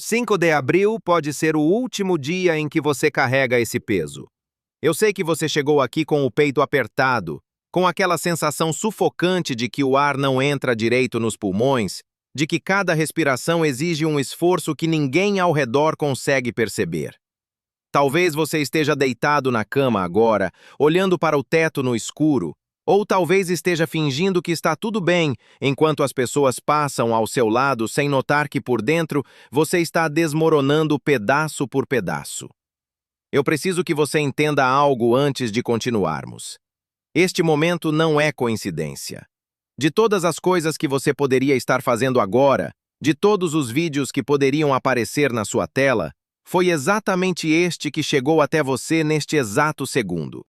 5 de abril pode ser o último dia em que você carrega esse peso. Eu sei que você chegou aqui com o peito apertado, com aquela sensação sufocante de que o ar não entra direito nos pulmões, de que cada respiração exige um esforço que ninguém ao redor consegue perceber. Talvez você esteja deitado na cama agora, olhando para o teto no escuro, ou talvez esteja fingindo que está tudo bem, enquanto as pessoas passam ao seu lado sem notar que por dentro você está desmoronando pedaço por pedaço. Eu preciso que você entenda algo antes de continuarmos. Este momento não é coincidência. De todas as coisas que você poderia estar fazendo agora, de todos os vídeos que poderiam aparecer na sua tela, foi exatamente este que chegou até você neste exato segundo.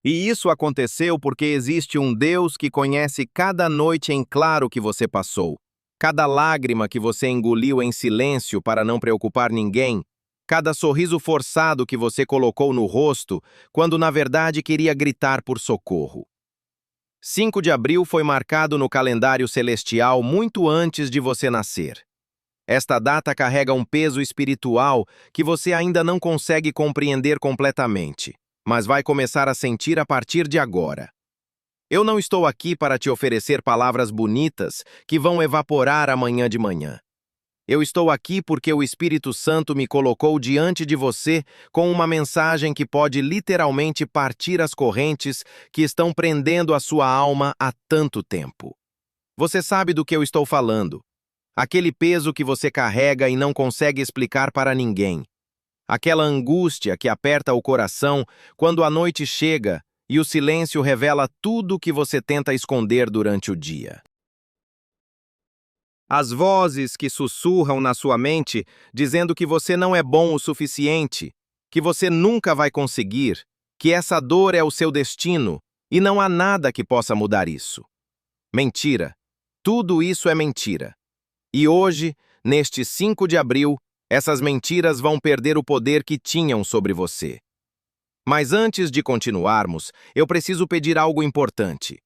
E isso aconteceu porque existe um Deus que conhece cada noite em claro que você passou, cada lágrima que você engoliu em silêncio para não preocupar ninguém, cada sorriso forçado que você colocou no rosto quando na verdade queria gritar por socorro. 5 de abril foi marcado no calendário celestial muito antes de você nascer. Esta data carrega um peso espiritual que você ainda não consegue compreender completamente, mas vai começar a sentir a partir de agora. Eu não estou aqui para te oferecer palavras bonitas que vão evaporar amanhã de manhã. Eu estou aqui porque o Espírito Santo me colocou diante de você com uma mensagem que pode literalmente partir as correntes que estão prendendo a sua alma há tanto tempo. Você sabe do que eu estou falando. Aquele peso que você carrega e não consegue explicar para ninguém. Aquela angústia que aperta o coração quando a noite chega e o silêncio revela tudo o que você tenta esconder durante o dia. As vozes que sussurram na sua mente dizendo que você não é bom o suficiente, que você nunca vai conseguir, que essa dor é o seu destino e não há nada que possa mudar isso. Mentira. Tudo isso é mentira. E hoje, neste 5 de abril, essas mentiras vão perder o poder que tinham sobre você. Mas antes de continuarmos, eu preciso pedir algo importante.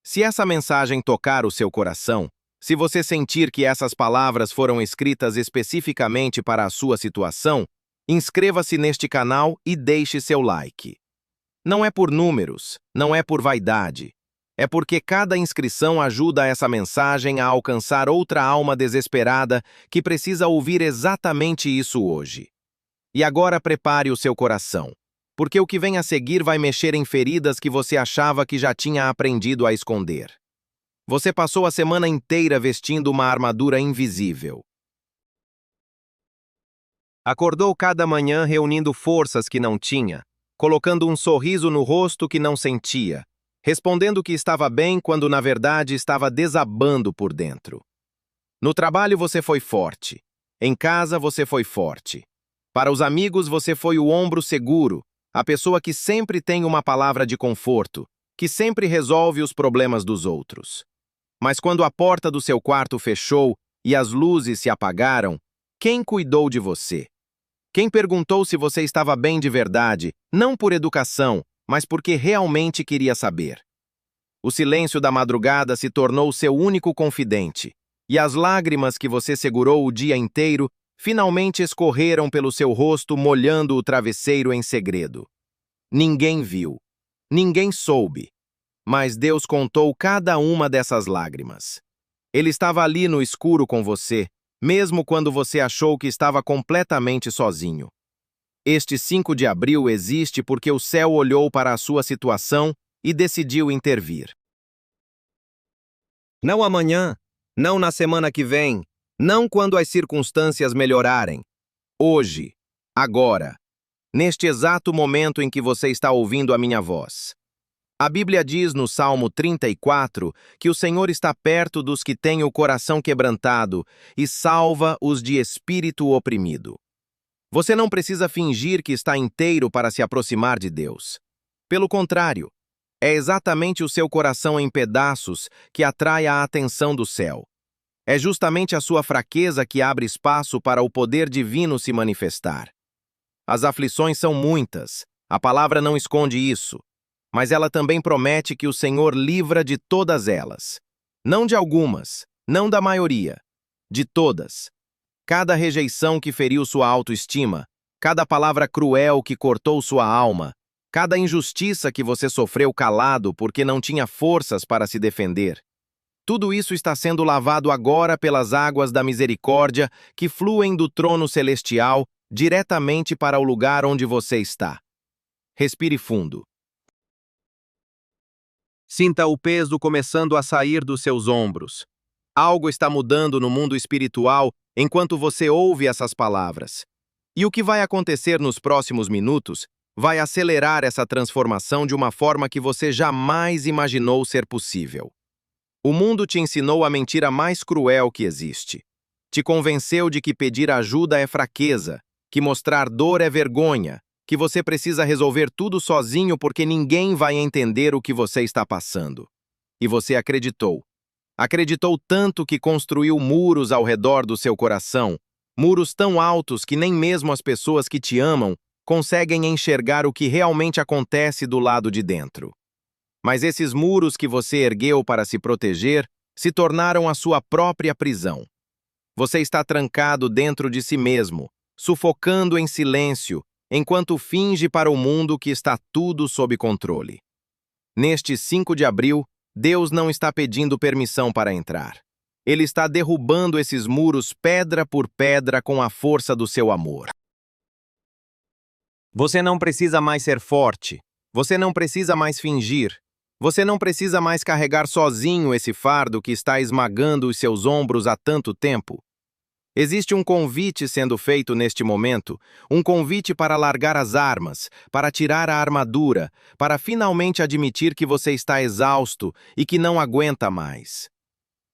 Se essa mensagem tocar o seu coração, se você sentir que essas palavras foram escritas especificamente para a sua situação, inscreva-se neste canal e deixe seu like. Não é por números, não é por vaidade. É porque cada inscrição ajuda essa mensagem a alcançar outra alma desesperada que precisa ouvir exatamente isso hoje. E agora prepare o seu coração, porque o que vem a seguir vai mexer em feridas que você achava que já tinha aprendido a esconder. Você passou a semana inteira vestindo uma armadura invisível. Acordou cada manhã reunindo forças que não tinha, colocando um sorriso no rosto que não sentia, respondendo que estava bem quando na verdade estava desabando por dentro. No trabalho você foi forte. Em casa você foi forte. Para os amigos você foi o ombro seguro, a pessoa que sempre tem uma palavra de conforto, que sempre resolve os problemas dos outros. Mas quando a porta do seu quarto fechou e as luzes se apagaram, quem cuidou de você? Quem perguntou se você estava bem de verdade, não por educação, mas porque realmente queria saber? O silêncio da madrugada se tornou seu único confidente, e as lágrimas que você segurou o dia inteiro finalmente escorreram pelo seu rosto molhando o travesseiro em segredo. Ninguém viu, ninguém soube, mas Deus contou cada uma dessas lágrimas. Ele estava ali no escuro com você, mesmo quando você achou que estava completamente sozinho. Este 5 de abril existe porque o céu olhou para a sua situação e decidiu intervir. Não amanhã, não na semana que vem, não quando as circunstâncias melhorarem. Hoje, agora, neste exato momento em que você está ouvindo a minha voz. A Bíblia diz no Salmo 34 que o Senhor está perto dos que têm o coração quebrantado e salva os de espírito oprimido. Você não precisa fingir que está inteiro para se aproximar de Deus. Pelo contrário, é exatamente o seu coração em pedaços que atrai a atenção do céu. É justamente a sua fraqueza que abre espaço para o poder divino se manifestar. As aflições são muitas, a palavra não esconde isso. Mas ela também promete que o Senhor livra de todas elas. Não de algumas, não da maioria, de todas. Cada rejeição que feriu sua autoestima, cada palavra cruel que cortou sua alma, cada injustiça que você sofreu calado porque não tinha forças para se defender. Tudo isso está sendo lavado agora pelas águas da misericórdia que fluem do trono celestial diretamente para o lugar onde você está. Respire fundo. Sinta o peso começando a sair dos seus ombros. Algo está mudando no mundo espiritual enquanto você ouve essas palavras. E o que vai acontecer nos próximos minutos vai acelerar essa transformação de uma forma que você jamais imaginou ser possível. O mundo te ensinou a mentira mais cruel que existe. Te convenceu de que pedir ajuda é fraqueza, que mostrar dor é vergonha, que você precisa resolver tudo sozinho porque ninguém vai entender o que você está passando. E você acreditou. Acreditou tanto que construiu muros ao redor do seu coração, muros tão altos que nem mesmo as pessoas que te amam conseguem enxergar o que realmente acontece do lado de dentro. Mas esses muros que você ergueu para se proteger se tornaram a sua própria prisão. Você está trancado dentro de si mesmo, sufocando em silêncio, enquanto finge para o mundo que está tudo sob controle. Neste 5 de abril, Deus não está pedindo permissão para entrar. Ele está derrubando esses muros pedra por pedra com a força do seu amor. Você não precisa mais ser forte. Você não precisa mais fingir. Você não precisa mais carregar sozinho esse fardo que está esmagando os seus ombros há tanto tempo. Existe um convite sendo feito neste momento, um convite para largar as armas, para tirar a armadura, para finalmente admitir que você está exausto e que não aguenta mais.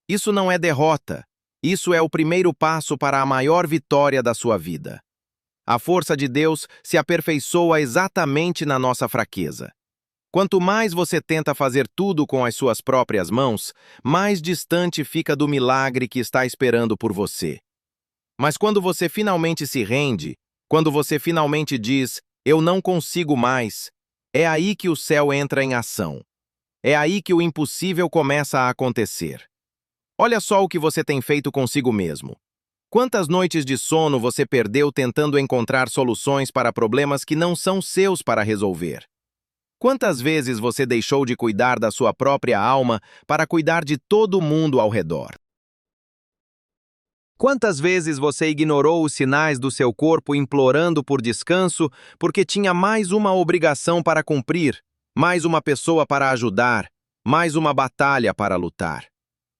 Isso não é derrota, isso é o primeiro passo para a maior vitória da sua vida. A força de Deus se aperfeiçoa exatamente na nossa fraqueza. Quanto mais você tenta fazer tudo com as suas próprias mãos, mais distante fica do milagre que está esperando por você. Mas quando você finalmente se rende, quando você finalmente diz, eu não consigo mais, é aí que o céu entra em ação. É aí que o impossível começa a acontecer. Olha só o que você tem feito consigo mesmo. Quantas noites de sono você perdeu tentando encontrar soluções para problemas que não são seus para resolver? Quantas vezes você deixou de cuidar da sua própria alma para cuidar de todo mundo ao redor? Quantas vezes você ignorou os sinais do seu corpo implorando por descanso porque tinha mais uma obrigação para cumprir, mais uma pessoa para ajudar, mais uma batalha para lutar?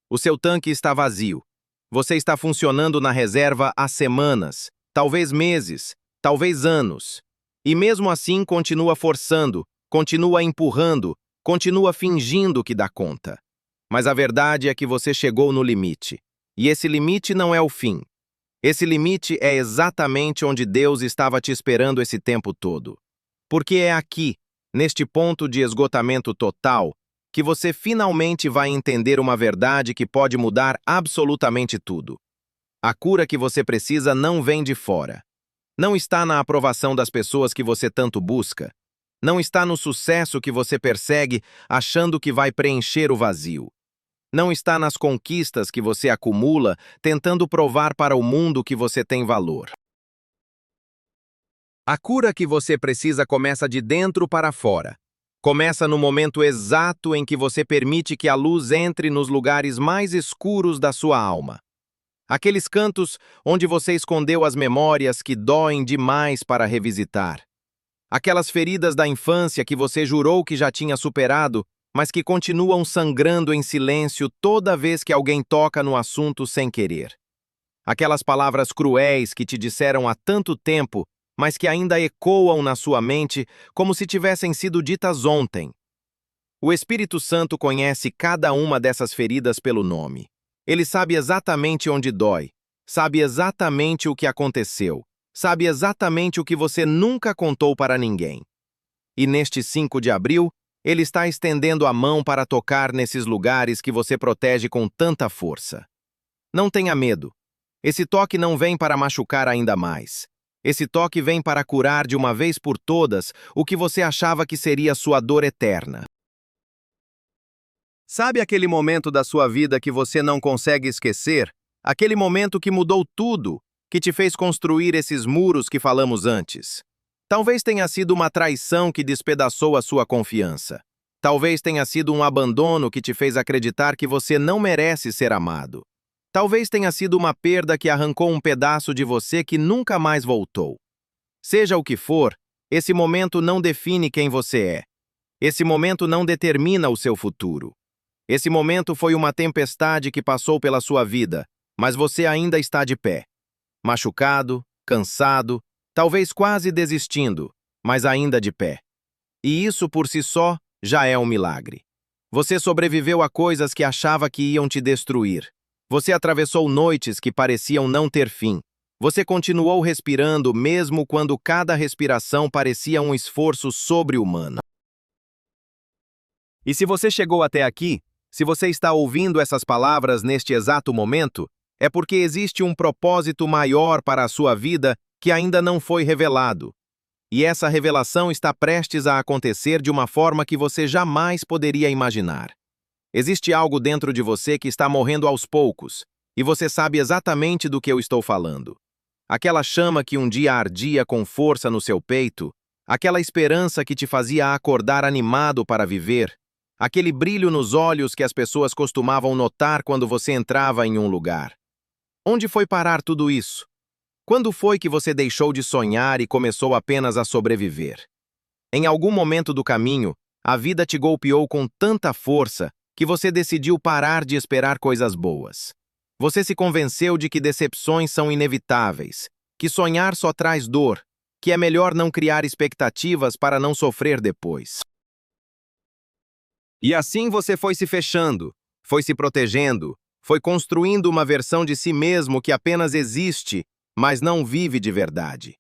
O seu tanque está vazio. Você está funcionando na reserva há semanas, talvez meses, talvez anos. E mesmo assim continua forçando, continua empurrando, continua fingindo que dá conta. Mas a verdade é que você chegou no limite. E esse limite não é o fim. Esse limite é exatamente onde Deus estava te esperando esse tempo todo. Porque é aqui, neste ponto de esgotamento total, que você finalmente vai entender uma verdade que pode mudar absolutamente tudo. A cura que você precisa não vem de fora. Não está na aprovação das pessoas que você tanto busca. Não está no sucesso que você persegue achando que vai preencher o vazio. Não está nas conquistas que você acumula tentando provar para o mundo que você tem valor. A cura que você precisa começa de dentro para fora. Começa no momento exato em que você permite que a luz entre nos lugares mais escuros da sua alma. Aqueles cantos onde você escondeu as memórias que doem demais para revisitar. Aquelas feridas da infância que você jurou que já tinha superado, mas que continuam sangrando em silêncio toda vez que alguém toca no assunto sem querer. Aquelas palavras cruéis que te disseram há tanto tempo, mas que ainda ecoam na sua mente como se tivessem sido ditas ontem. O Espírito Santo conhece cada uma dessas feridas pelo nome. Ele sabe exatamente onde dói, sabe exatamente o que aconteceu, sabe exatamente o que você nunca contou para ninguém. E neste 5 de abril, ele está estendendo a mão para tocar nesses lugares que você protege com tanta força. Não tenha medo. Esse toque não vem para machucar ainda mais. Esse toque vem para curar de uma vez por todas o que você achava que seria sua dor eterna. Sabe aquele momento da sua vida que você não consegue esquecer? Aquele momento que mudou tudo? que te fez construir esses muros que falamos antes? Talvez tenha sido uma traição que despedaçou a sua confiança. Talvez tenha sido um abandono que te fez acreditar que você não merece ser amado. Talvez tenha sido uma perda que arrancou um pedaço de você que nunca mais voltou. Seja o que for, esse momento não define quem você é. Esse momento não determina o seu futuro. Esse momento foi uma tempestade que passou pela sua vida, mas você ainda está de pé. Machucado, cansado, talvez quase desistindo, mas ainda de pé. E isso por si só já é um milagre. Você sobreviveu a coisas que achava que iam te destruir. Você atravessou noites que pareciam não ter fim. Você continuou respirando mesmo quando cada respiração parecia um esforço sobre-humano. E se você chegou até aqui, se você está ouvindo essas palavras neste exato momento, é porque existe um propósito maior para a sua vida que ainda não foi revelado. E essa revelação está prestes a acontecer de uma forma que você jamais poderia imaginar. Existe algo dentro de você que está morrendo aos poucos, e você sabe exatamente do que eu estou falando. Aquela chama que um dia ardia com força no seu peito, aquela esperança que te fazia acordar animado para viver, aquele brilho nos olhos que as pessoas costumavam notar quando você entrava em um lugar. Onde foi parar tudo isso? Quando foi que você deixou de sonhar e começou apenas a sobreviver? Em algum momento do caminho, a vida te golpeou com tanta força que você decidiu parar de esperar coisas boas. Você se convenceu de que decepções são inevitáveis, que sonhar só traz dor, que é melhor não criar expectativas para não sofrer depois. E assim você foi se fechando, foi se protegendo, foi construindo uma versão de si mesmo que apenas existe, mas não vive de verdade.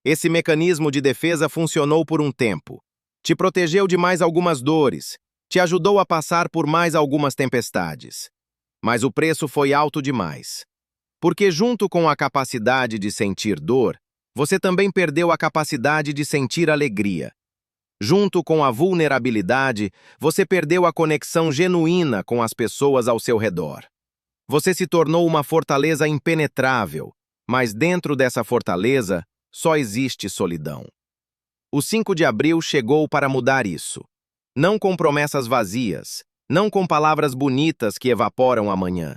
Esse mecanismo de defesa funcionou por um tempo. Te protegeu de mais algumas dores, te ajudou a passar por mais algumas tempestades. Mas o preço foi alto demais. Porque junto com a capacidade de sentir dor, você também perdeu a capacidade de sentir alegria. Junto com a vulnerabilidade, você perdeu a conexão genuína com as pessoas ao seu redor. Você se tornou uma fortaleza impenetrável, mas dentro dessa fortaleza só existe solidão. O 5 de abril chegou para mudar isso. Não com promessas vazias, não com palavras bonitas que evaporam amanhã,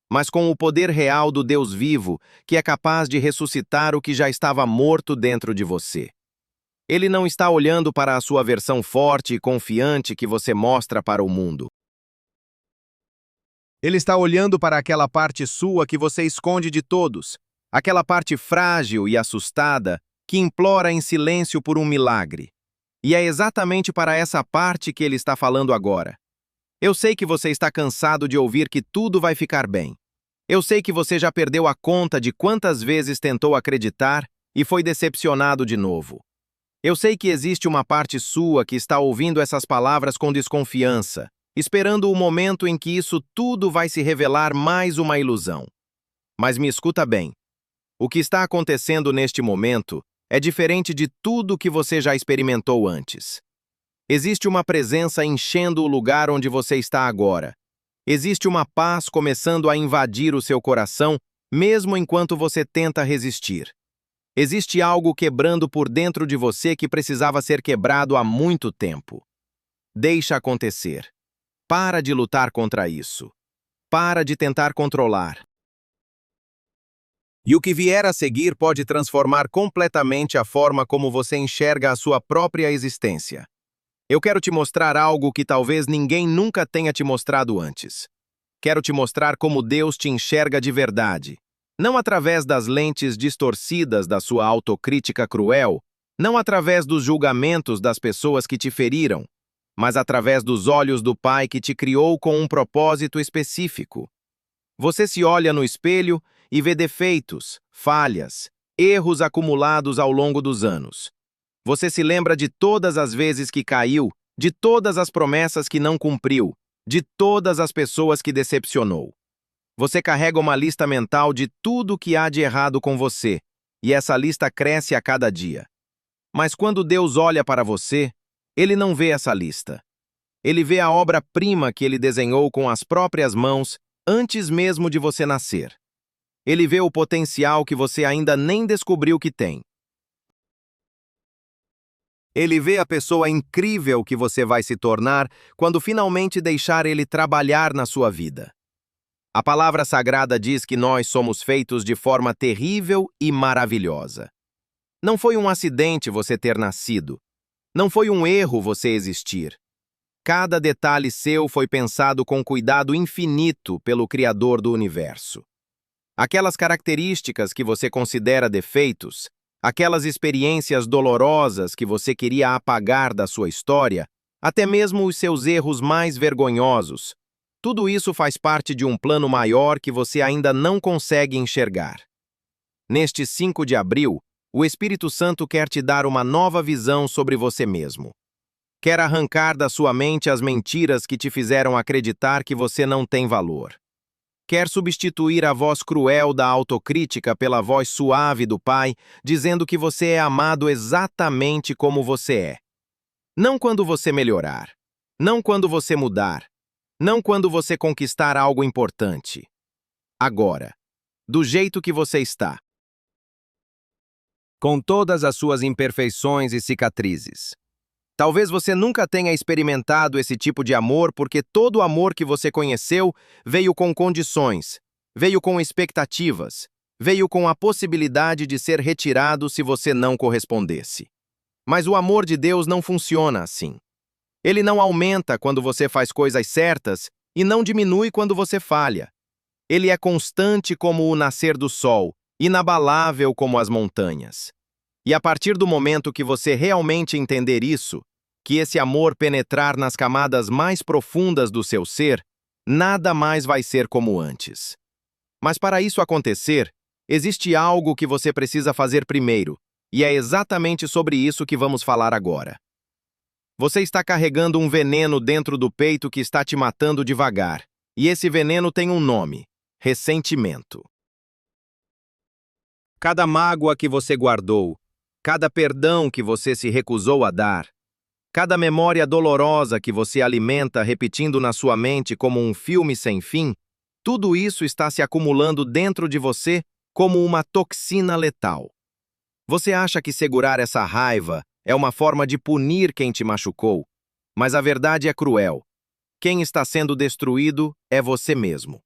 mas com o poder real do Deus vivo que é capaz de ressuscitar o que já estava morto dentro de você. Ele não está olhando para a sua versão forte e confiante que você mostra para o mundo. Ele está olhando para aquela parte sua que você esconde de todos, aquela parte frágil e assustada que implora em silêncio por um milagre. E é exatamente para essa parte que ele está falando agora. Eu sei que você está cansado de ouvir que tudo vai ficar bem. Eu sei que você já perdeu a conta de quantas vezes tentou acreditar e foi decepcionado de novo. Eu sei que existe uma parte sua que está ouvindo essas palavras com desconfiança, esperando o momento em que isso tudo vai se revelar mais uma ilusão. Mas me escuta bem. O que está acontecendo neste momento é diferente de tudo que você já experimentou antes. Existe uma presença enchendo o lugar onde você está agora. Existe uma paz começando a invadir o seu coração, mesmo enquanto você tenta resistir. Existe algo quebrando por dentro de você que precisava ser quebrado há muito tempo. Deixa acontecer. Para de lutar contra isso. Para de tentar controlar. E o que vier a seguir pode transformar completamente a forma como você enxerga a sua própria existência. Eu quero te mostrar algo que talvez ninguém nunca tenha te mostrado antes. Quero te mostrar como Deus te enxerga de verdade. Não através das lentes distorcidas da sua autocrítica cruel, não através dos julgamentos das pessoas que te feriram, mas através dos olhos do Pai que te criou com um propósito específico. Você se olha no espelho e vê defeitos, falhas, erros acumulados ao longo dos anos. Você se lembra de todas as vezes que caiu, de todas as promessas que não cumpriu, de todas as pessoas que decepcionou. Você carrega uma lista mental de tudo que há de errado com você, e essa lista cresce a cada dia. Mas quando Deus olha para você, Ele não vê essa lista. Ele vê a obra-prima que Ele desenhou com as próprias mãos antes mesmo de você nascer. Ele vê o potencial que você ainda nem descobriu que tem. Ele vê a pessoa incrível que você vai se tornar quando finalmente deixar ele trabalhar na sua vida. A palavra sagrada diz que nós somos feitos de forma terrível e maravilhosa. Não foi um acidente você ter nascido. Não foi um erro você existir. Cada detalhe seu foi pensado com cuidado infinito pelo Criador do universo. Aquelas características que você considera defeitos, aquelas experiências dolorosas que você queria apagar da sua história, até mesmo os seus erros mais vergonhosos, tudo isso faz parte de um plano maior que você ainda não consegue enxergar. Neste 5 de abril, o Espírito Santo quer te dar uma nova visão sobre você mesmo. Quer arrancar da sua mente as mentiras que te fizeram acreditar que você não tem valor. Quer substituir a voz cruel da autocrítica pela voz suave do Pai, dizendo que você é amado exatamente como você é. Não quando você melhorar. Não quando você mudar. Não quando você conquistar algo importante. Agora, do jeito que você está. Com todas as suas imperfeições e cicatrizes. Talvez você nunca tenha experimentado esse tipo de amor porque todo o amor que você conheceu veio com condições, veio com expectativas, veio com a possibilidade de ser retirado se você não correspondesse. Mas o amor de Deus não funciona assim. Ele não aumenta quando você faz coisas certas e não diminui quando você falha. Ele é constante como o nascer do sol, inabalável como as montanhas. E a partir do momento que você realmente entender isso, que esse amor penetrar nas camadas mais profundas do seu ser, nada mais vai ser como antes. Mas para isso acontecer, existe algo que você precisa fazer primeiro, e é exatamente sobre isso que vamos falar agora. Você está carregando um veneno dentro do peito que está te matando devagar, e esse veneno tem um nome: ressentimento. Cada mágoa que você guardou, cada perdão que você se recusou a dar, cada memória dolorosa que você alimenta repetindo na sua mente como um filme sem fim, tudo isso está se acumulando dentro de você como uma toxina letal. Você acha que segurar essa raiva é uma forma de punir quem te machucou, mas a verdade é cruel. Quem está sendo destruído é você mesmo.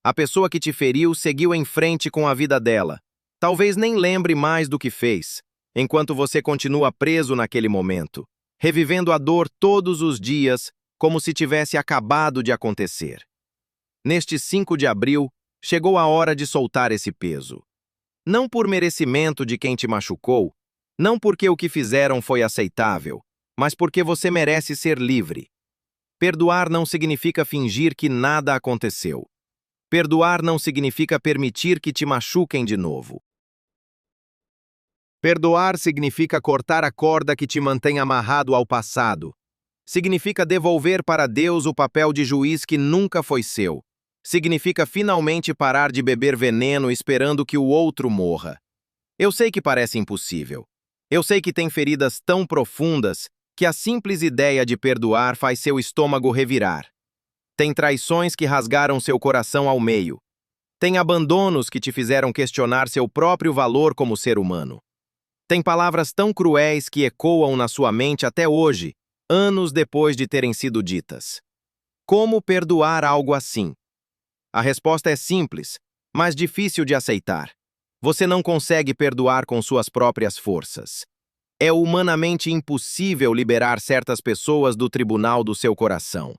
A pessoa que te feriu seguiu em frente com a vida dela. Talvez nem lembre mais do que fez, enquanto você continua preso naquele momento, revivendo a dor todos os dias como se tivesse acabado de acontecer. Neste 5 de abril, chegou a hora de soltar esse peso. Não por merecimento de quem te machucou, não porque o que fizeram foi aceitável, mas porque você merece ser livre. Perdoar não significa fingir que nada aconteceu. Perdoar não significa permitir que te machuquem de novo. Perdoar significa cortar a corda que te mantém amarrado ao passado. Significa devolver para Deus o papel de juiz que nunca foi seu. Significa finalmente parar de beber veneno esperando que o outro morra. Eu sei que parece impossível. Eu sei que tem feridas tão profundas que a simples ideia de perdoar faz seu estômago revirar. Tem traições que rasgaram seu coração ao meio. Tem abandonos que te fizeram questionar seu próprio valor como ser humano. Tem palavras tão cruéis que ecoam na sua mente até hoje, anos depois de terem sido ditas. Como perdoar algo assim? A resposta é simples, mas difícil de aceitar. Você não consegue perdoar com suas próprias forças. É humanamente impossível liberar certas pessoas do tribunal do seu coração.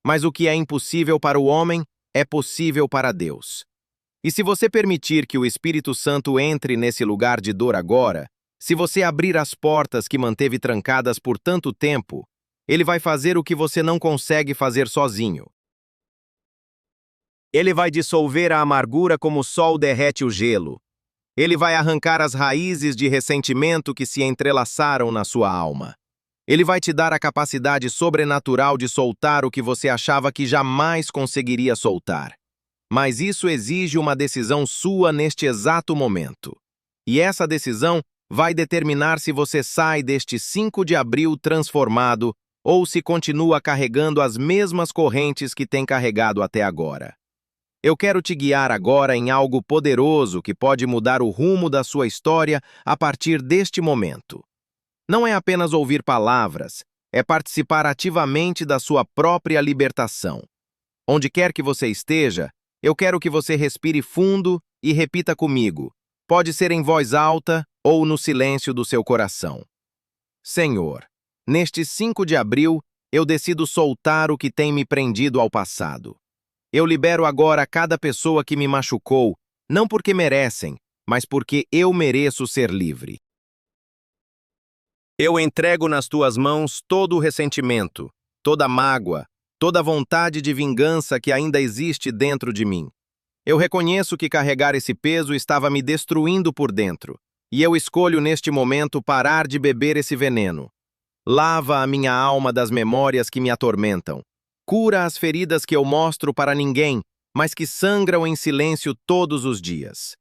Mas o que é impossível para o homem é possível para Deus. E se você permitir que o Espírito Santo entre nesse lugar de dor agora, se você abrir as portas que manteve trancadas por tanto tempo, ele vai fazer o que você não consegue fazer sozinho. Ele vai dissolver a amargura como o sol derrete o gelo. Ele vai arrancar as raízes de ressentimento que se entrelaçaram na sua alma. Ele vai te dar a capacidade sobrenatural de soltar o que você achava que jamais conseguiria soltar. Mas isso exige uma decisão sua neste exato momento. E essa decisão vai determinar se você sai deste 5 de abril transformado ou se continua carregando as mesmas correntes que tem carregado até agora. Eu quero te guiar agora em algo poderoso que pode mudar o rumo da sua história a partir deste momento. Não é apenas ouvir palavras, é participar ativamente da sua própria libertação. Onde quer que você esteja, eu quero que você respire fundo e repita comigo. Pode ser em voz alta ou no silêncio do seu coração. Senhor, neste 5 de abril, eu decido soltar o que tem me prendido ao passado. Eu libero agora cada pessoa que me machucou, não porque merecem, mas porque eu mereço ser livre. Eu entrego nas tuas mãos todo o ressentimento, toda a mágoa, toda a vontade de vingança que ainda existe dentro de mim. Eu reconheço que carregar esse peso estava me destruindo por dentro, e eu escolho neste momento parar de beber esse veneno. Lava a minha alma das memórias que me atormentam. Cura as feridas que eu mostro para ninguém, mas que sangram em silêncio todos os dias.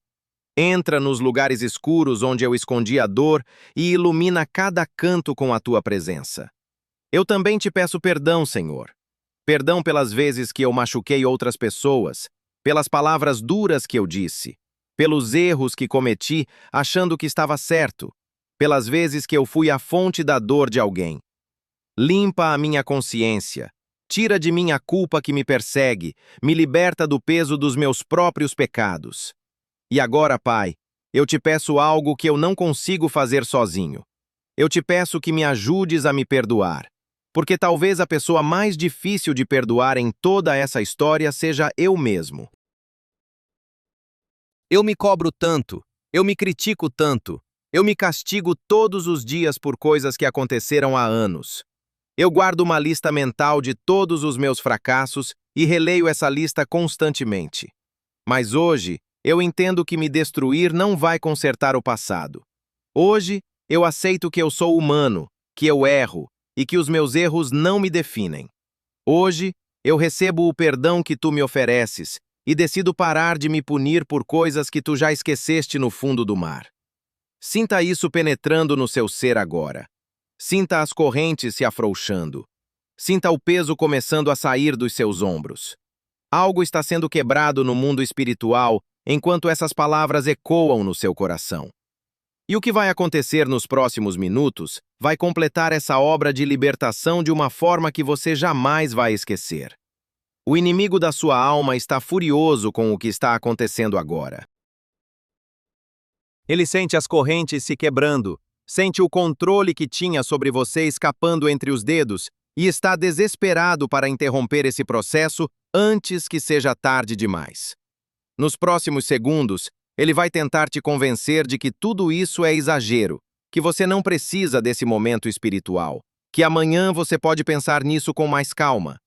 Entra nos lugares escuros onde eu escondi a dor e ilumina cada canto com a tua presença. Eu também te peço perdão, Senhor. Perdão pelas vezes que eu machuquei outras pessoas, pelas palavras duras que eu disse, pelos erros que cometi achando que estava certo, pelas vezes que eu fui a fonte da dor de alguém. Limpa a minha consciência, tira de mim a culpa que me persegue, me liberta do peso dos meus próprios pecados. E agora, Pai, eu te peço algo que eu não consigo fazer sozinho. Eu te peço que me ajudes a me perdoar, porque talvez a pessoa mais difícil de perdoar em toda essa história seja eu mesmo. Eu me cobro tanto, eu me critico tanto, eu me castigo todos os dias por coisas que aconteceram há anos. Eu guardo uma lista mental de todos os meus fracassos e releio essa lista constantemente. Mas hoje, eu entendo que me destruir não vai consertar o passado. Hoje, eu aceito que eu sou humano, que eu erro e que os meus erros não me definem. Hoje, eu recebo o perdão que tu me ofereces e decido parar de me punir por coisas que tu já esqueceste no fundo do mar. Sinta isso penetrando no seu ser agora. Sinta as correntes se afrouxando. Sinta o peso começando a sair dos seus ombros. Algo está sendo quebrado no mundo espiritual enquanto essas palavras ecoam no seu coração. E o que vai acontecer nos próximos minutos vai completar essa obra de libertação de uma forma que você jamais vai esquecer. O inimigo da sua alma está furioso com o que está acontecendo agora. Ele sente as correntes se quebrando, sente o controle que tinha sobre você escapando entre os dedos e está desesperado para interromper esse processo antes que seja tarde demais. Nos próximos segundos, ele vai tentar te convencer de que tudo isso é exagero, que você não precisa desse momento espiritual, que amanhã você pode pensar nisso com mais calma.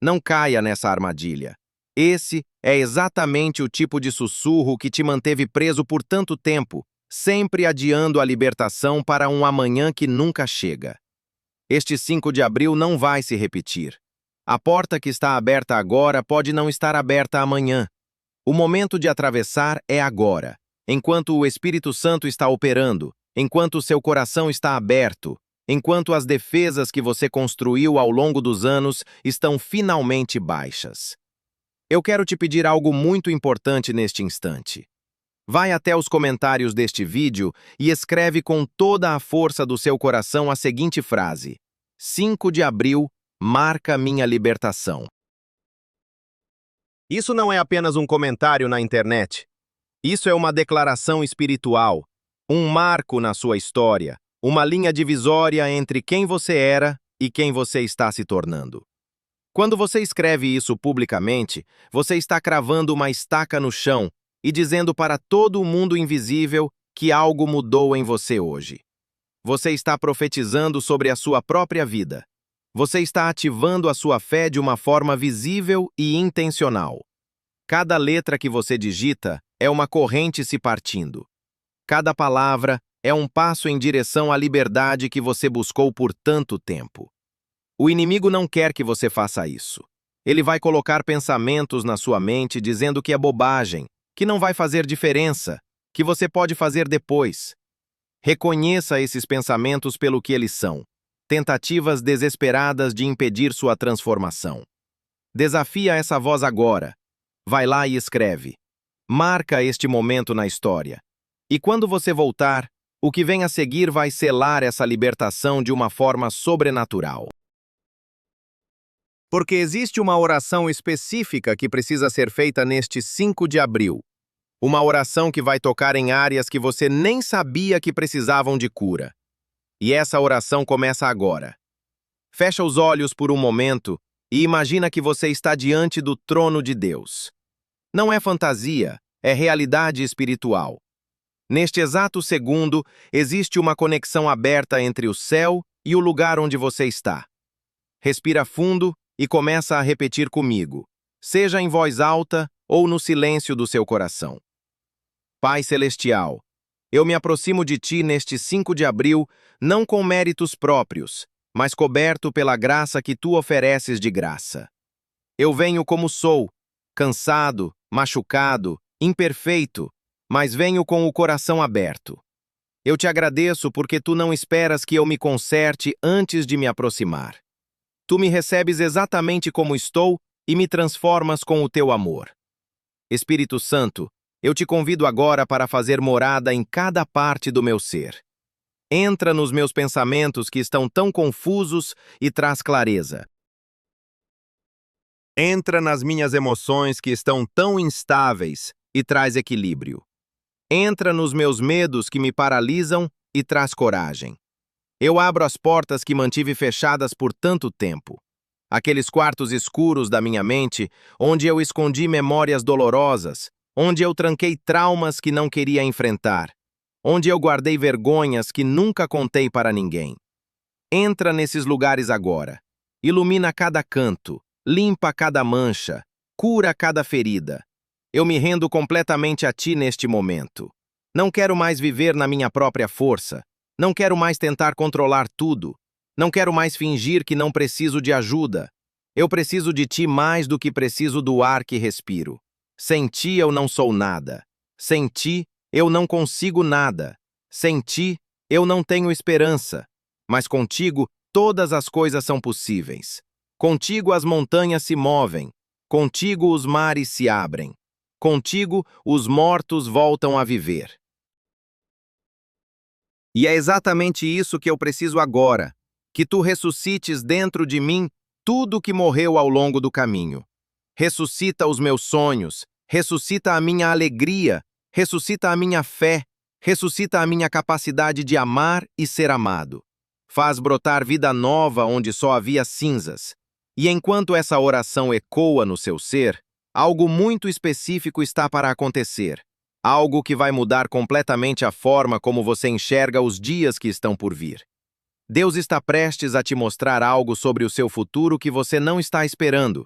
Não caia nessa armadilha. Esse é exatamente o tipo de sussurro que te manteve preso por tanto tempo, sempre adiando a libertação para um amanhã que nunca chega. Este 5 de abril não vai se repetir. A porta que está aberta agora pode não estar aberta amanhã. O momento de atravessar é agora, enquanto o Espírito Santo está operando, enquanto o seu coração está aberto, enquanto as defesas que você construiu ao longo dos anos estão finalmente baixas. Eu quero te pedir algo muito importante neste instante. Vai até os comentários deste vídeo e escreve com toda a força do seu coração a seguinte frase: 5 de abril marca minha libertação. Isso não é apenas um comentário na internet. Isso é uma declaração espiritual, um marco na sua história, uma linha divisória entre quem você era e quem você está se tornando. Quando você escreve isso publicamente, você está cravando uma estaca no chão e dizendo para todo o mundo invisível que algo mudou em você hoje. Você está profetizando sobre a sua própria vida. Você está ativando a sua fé de uma forma visível e intencional. Cada letra que você digita é uma corrente se partindo. Cada palavra é um passo em direção à liberdade que você buscou por tanto tempo. O inimigo não quer que você faça isso. Ele vai colocar pensamentos na sua mente dizendo que é bobagem, que não vai fazer diferença, que você pode fazer depois. Reconheça esses pensamentos pelo que eles são. Tentativas desesperadas de impedir sua transformação. Desafia essa voz agora. Vai lá e escreve. Marca este momento na história. E quando você voltar, o que vem a seguir vai selar essa libertação de uma forma sobrenatural. Porque existe uma oração específica que precisa ser feita neste 5 de abril. Uma oração que vai tocar em áreas que você nem sabia que precisavam de cura. E essa oração começa agora. Fecha os olhos por um momento e imagina que você está diante do trono de Deus. Não é fantasia, é realidade espiritual. Neste exato segundo, existe uma conexão aberta entre o céu e o lugar onde você está. Respira fundo e começa a repetir comigo, seja em voz alta ou no silêncio do seu coração. Pai Celestial, eu me aproximo de Ti neste 5 de abril, não com méritos próprios, mas coberto pela graça que Tu ofereces de graça. Eu venho como sou, cansado, machucado, imperfeito, mas venho com o coração aberto. Eu te agradeço porque Tu não esperas que eu me conserte antes de me aproximar. Tu me recebes exatamente como estou e me transformas com o Teu amor. Espírito Santo, eu te convido agora para fazer morada em cada parte do meu ser. Entra nos meus pensamentos que estão tão confusos e traz clareza. Entra nas minhas emoções que estão tão instáveis e traz equilíbrio. Entra nos meus medos que me paralisam e traz coragem. Eu abro as portas que mantive fechadas por tanto tempo. Aqueles quartos escuros da minha mente, onde eu escondi memórias dolorosas, onde eu tranquei traumas que não queria enfrentar, onde eu guardei vergonhas que nunca contei para ninguém. Entra nesses lugares agora. Ilumina cada canto, limpa cada mancha, cura cada ferida. Eu me rendo completamente a Ti neste momento. Não quero mais viver na minha própria força. Não quero mais tentar controlar tudo. Não quero mais fingir que não preciso de ajuda. Eu preciso de Ti mais do que preciso do ar que respiro. Sem Ti eu não sou nada. Sem Ti eu não consigo nada. Sem Ti eu não tenho esperança. Mas contigo todas as coisas são possíveis. Contigo as montanhas se movem. Contigo os mares se abrem. Contigo os mortos voltam a viver. E é exatamente isso que eu preciso agora, que Tu ressuscites dentro de mim tudo que morreu ao longo do caminho. Ressuscita os meus sonhos, ressuscita a minha alegria, ressuscita a minha fé, ressuscita a minha capacidade de amar e ser amado. Faz brotar vida nova onde só havia cinzas. E enquanto essa oração ecoa no seu ser, algo muito específico está para acontecer. Algo que vai mudar completamente a forma como você enxerga os dias que estão por vir. Deus está prestes a te mostrar algo sobre o seu futuro que você não está esperando.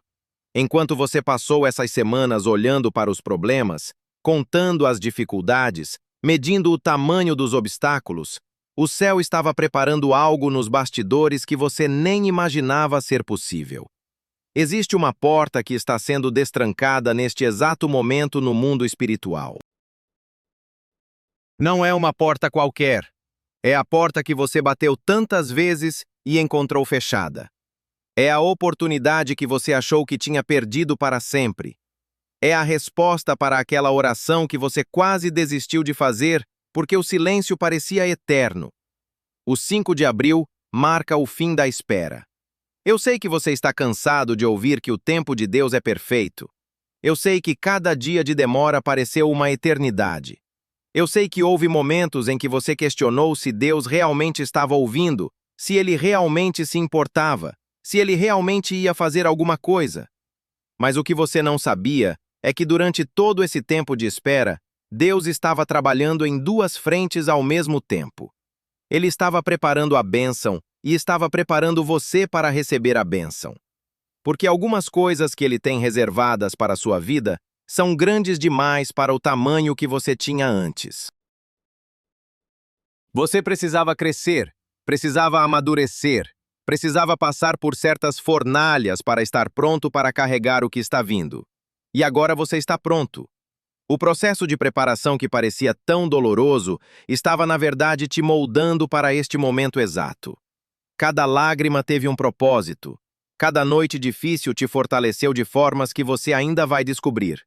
Enquanto você passou essas semanas olhando para os problemas, contando as dificuldades, medindo o tamanho dos obstáculos, o céu estava preparando algo nos bastidores que você nem imaginava ser possível. Existe uma porta que está sendo destrancada neste exato momento no mundo espiritual. Não é uma porta qualquer. É a porta que você bateu tantas vezes e encontrou fechada. É a oportunidade que você achou que tinha perdido para sempre. É a resposta para aquela oração que você quase desistiu de fazer porque o silêncio parecia eterno. O 5 de abril marca o fim da espera. Eu sei que você está cansado de ouvir que o tempo de Deus é perfeito. Eu sei que cada dia de demora pareceu uma eternidade. Eu sei que houve momentos em que você questionou se Deus realmente estava ouvindo, se Ele realmente se importava, se Ele realmente ia fazer alguma coisa. Mas o que você não sabia é que durante todo esse tempo de espera, Deus estava trabalhando em duas frentes ao mesmo tempo. Ele estava preparando a bênção e estava preparando você para receber a bênção. Porque algumas coisas que Ele tem reservadas para a sua vida são grandes demais para o tamanho que você tinha antes. Você precisava crescer, precisava amadurecer, precisava passar por certas fornalhas para estar pronto para carregar o que está vindo. E agora você está pronto. O processo de preparação que parecia tão doloroso estava, na verdade, te moldando para este momento exato. Cada lágrima teve um propósito. Cada noite difícil te fortaleceu de formas que você ainda vai descobrir.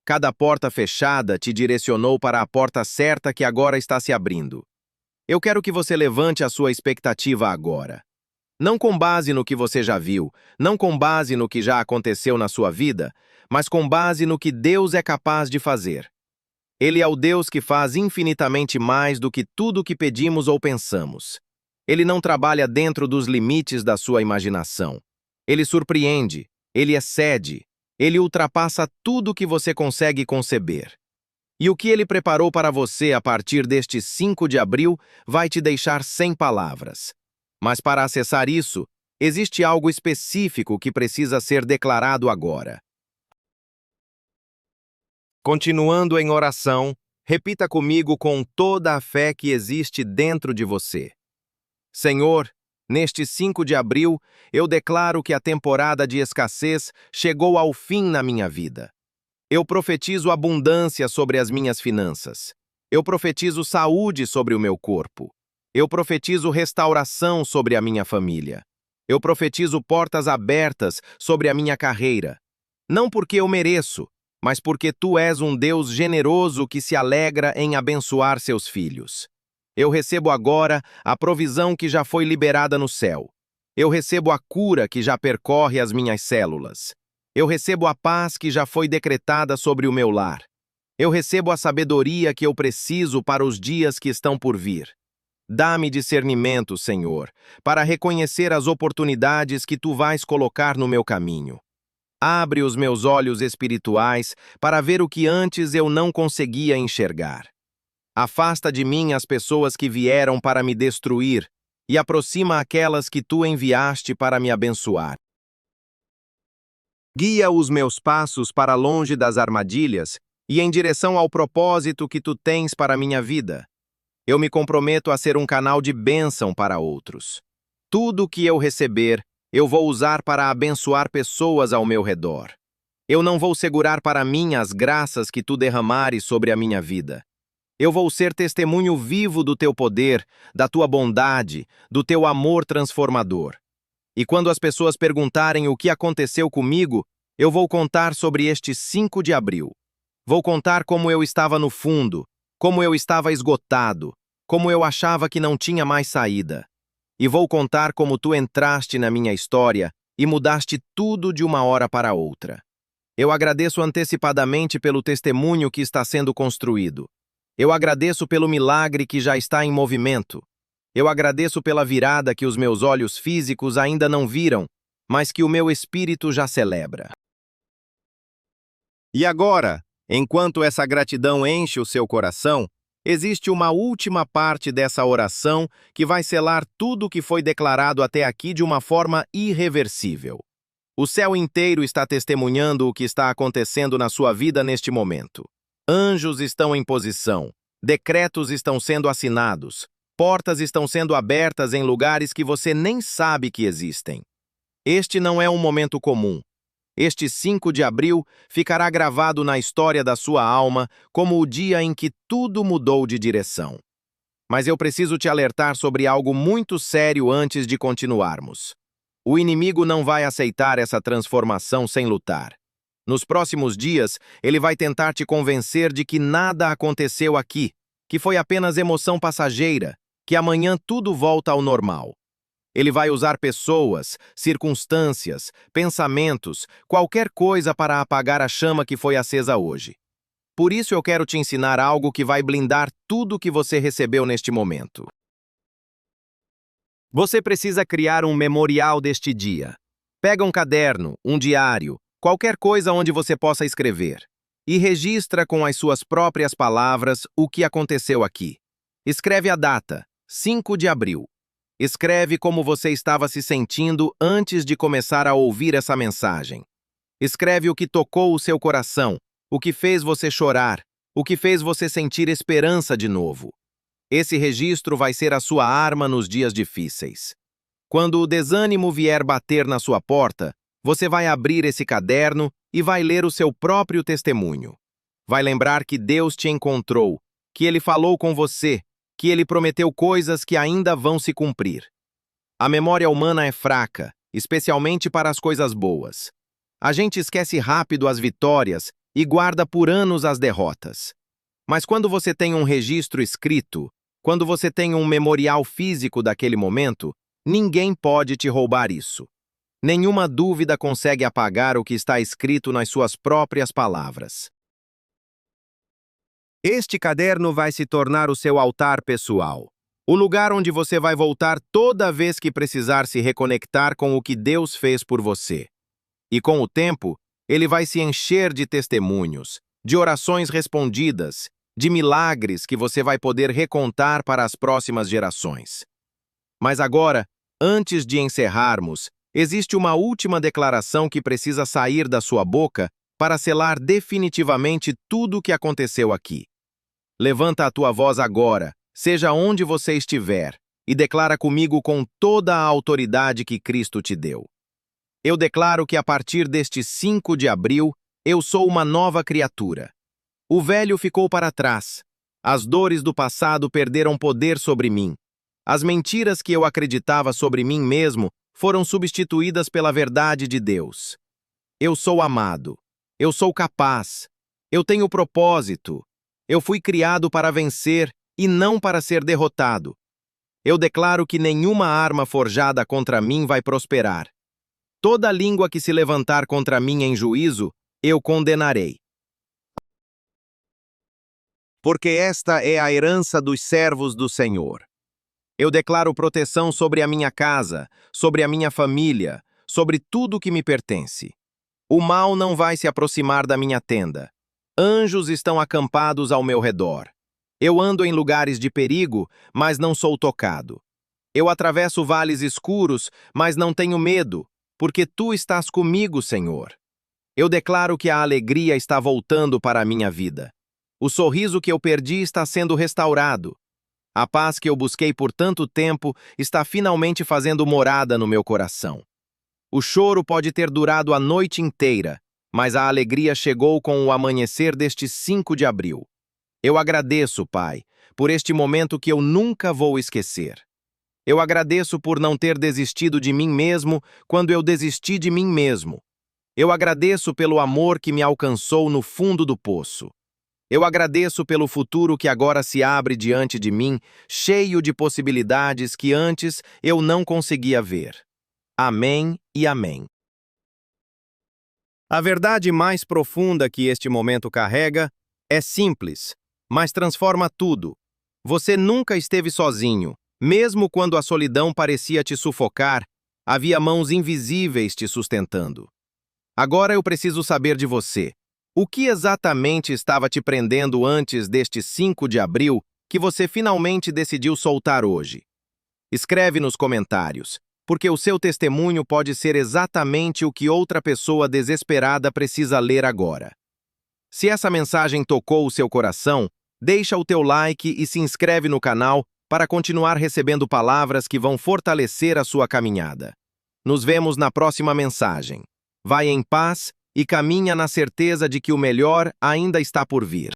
Cada porta fechada te direcionou para a porta certa que agora está se abrindo. Eu quero que você levante a sua expectativa agora. Não com base no que você já viu, não com base no que já aconteceu na sua vida, mas com base no que Deus é capaz de fazer. Ele é o Deus que faz infinitamente mais do que tudo o que pedimos ou pensamos. Ele não trabalha dentro dos limites da sua imaginação. Ele surpreende, ele excede, ele ultrapassa tudo o que você consegue conceber. E o que ele preparou para você a partir deste 5 de abril vai te deixar sem palavras. Mas para acessar isso, existe algo específico que precisa ser declarado agora. Continuando em oração, repita comigo com toda a fé que existe dentro de você. Senhor, neste 5 de abril, eu declaro que a temporada de escassez chegou ao fim na minha vida. Eu profetizo abundância sobre as minhas finanças. Eu profetizo saúde sobre o meu corpo. Eu profetizo restauração sobre a minha família. Eu profetizo portas abertas sobre a minha carreira. Não porque eu mereço, mas porque tu és um Deus generoso que se alegra em abençoar seus filhos. Eu recebo agora a provisão que já foi liberada no céu. Eu recebo a cura que já percorre as minhas células. Eu recebo a paz que já foi decretada sobre o meu lar. Eu recebo a sabedoria que eu preciso para os dias que estão por vir. Dá-me discernimento, Senhor, para reconhecer as oportunidades que tu vais colocar no meu caminho. Abre os meus olhos espirituais para ver o que antes eu não conseguia enxergar. Afasta de mim as pessoas que vieram para me destruir e aproxima aquelas que tu enviaste para me abençoar. Guia os meus passos para longe das armadilhas e em direção ao propósito que tu tens para minha vida. Eu me comprometo a ser um canal de bênção para outros. Tudo o que eu receber, eu vou usar para abençoar pessoas ao meu redor. Eu não vou segurar para mim as graças que tu derramares sobre a minha vida. Eu vou ser testemunho vivo do teu poder, da tua bondade, do teu amor transformador. E quando as pessoas perguntarem o que aconteceu comigo, eu vou contar sobre este 5 de abril. Vou contar como eu estava no fundo, como eu estava esgotado, como eu achava que não tinha mais saída. E vou contar como tu entraste na minha história e mudaste tudo de uma hora para outra. Eu agradeço antecipadamente pelo testemunho que está sendo construído. Eu agradeço pelo milagre que já está em movimento. Eu agradeço pela virada que os meus olhos físicos ainda não viram, mas que o meu espírito já celebra. E agora, enquanto essa gratidão enche o seu coração, existe uma última parte dessa oração que vai selar tudo o que foi declarado até aqui de uma forma irreversível. O céu inteiro está testemunhando o que está acontecendo na sua vida neste momento. Anjos estão em posição, decretos estão sendo assinados, portas estão sendo abertas em lugares que você nem sabe que existem. Este não é um momento comum. Este 5 de abril ficará gravado na história da sua alma como o dia em que tudo mudou de direção. Mas eu preciso te alertar sobre algo muito sério antes de continuarmos. O inimigo não vai aceitar essa transformação sem lutar. Nos próximos dias, ele vai tentar te convencer de que nada aconteceu aqui, que foi apenas emoção passageira, que amanhã tudo volta ao normal. Ele vai usar pessoas, circunstâncias, pensamentos, qualquer coisa para apagar a chama que foi acesa hoje. Por isso eu quero te ensinar algo que vai blindar tudo que você recebeu neste momento. Você precisa criar um memorial deste dia. Pega um caderno, um diário, qualquer coisa onde você possa escrever, e registra com as suas próprias palavras o que aconteceu aqui. Escreve a data, 5 de abril. Escreve como você estava se sentindo antes de começar a ouvir essa mensagem. Escreve o que tocou o seu coração, o que fez você chorar, o que fez você sentir esperança de novo. Esse registro vai ser a sua arma nos dias difíceis. Quando o desânimo vier bater na sua porta, você vai abrir esse caderno e vai ler o seu próprio testemunho. Vai lembrar que Deus te encontrou, que Ele falou com você, que Ele prometeu coisas que ainda vão se cumprir. A memória humana é fraca, especialmente para as coisas boas. A gente esquece rápido as vitórias e guarda por anos as derrotas. Mas quando você tem um registro escrito, quando você tem um memorial físico daquele momento, ninguém pode te roubar isso. Nenhuma dúvida consegue apagar o que está escrito nas suas próprias palavras. Este caderno vai se tornar o seu altar pessoal, o lugar onde você vai voltar toda vez que precisar se reconectar com o que Deus fez por você. E com o tempo, ele vai se encher de testemunhos, de orações respondidas, de milagres que você vai poder recontar para as próximas gerações. Mas agora, antes de encerrarmos, existe uma última declaração que precisa sair da sua boca para selar definitivamente tudo o que aconteceu aqui. Levanta a tua voz agora, seja onde você estiver, e declara comigo com toda a autoridade que Cristo te deu. Eu declaro que a partir deste 5 de abril, eu sou uma nova criatura. O velho ficou para trás. As dores do passado perderam poder sobre mim. As mentiras que eu acreditava sobre mim mesmo foram substituídas pela verdade de Deus. Eu sou amado. Eu sou capaz. Eu tenho propósito. Eu fui criado para vencer e não para ser derrotado. Eu declaro que nenhuma arma forjada contra mim vai prosperar. Toda língua que se levantar contra mim em juízo, eu condenarei. Porque esta é a herança dos servos do Senhor. Eu declaro proteção sobre a minha casa, sobre a minha família, sobre tudo que me pertence. O mal não vai se aproximar da minha tenda. Anjos estão acampados ao meu redor. Eu ando em lugares de perigo, mas não sou tocado. Eu atravesso vales escuros, mas não tenho medo, porque tu estás comigo, Senhor. Eu declaro que a alegria está voltando para a minha vida. O sorriso que eu perdi está sendo restaurado. A paz que eu busquei por tanto tempo está finalmente fazendo morada no meu coração. O choro pode ter durado a noite inteira, mas a alegria chegou com o amanhecer deste 5 de abril. Eu agradeço, Pai, por este momento que eu nunca vou esquecer. Eu agradeço por não ter desistido de mim mesmo quando eu desisti de mim mesmo. Eu agradeço pelo amor que me alcançou no fundo do poço. Eu agradeço pelo futuro que agora se abre diante de mim, cheio de possibilidades que antes eu não conseguia ver. Amém e amém. A verdade mais profunda que este momento carrega é simples, mas transforma tudo. Você nunca esteve sozinho. Mesmo quando a solidão parecia te sufocar, havia mãos invisíveis te sustentando. Agora eu preciso saber de você. O que exatamente estava te prendendo antes deste 5 de abril que você finalmente decidiu soltar hoje? Escreve nos comentários, porque o seu testemunho pode ser exatamente o que outra pessoa desesperada precisa ler agora. Se essa mensagem tocou o seu coração, deixa o teu like e se inscreve no canal para continuar recebendo palavras que vão fortalecer a sua caminhada. Nos vemos na próxima mensagem. Vai em paz e caminha na certeza de que o melhor ainda está por vir.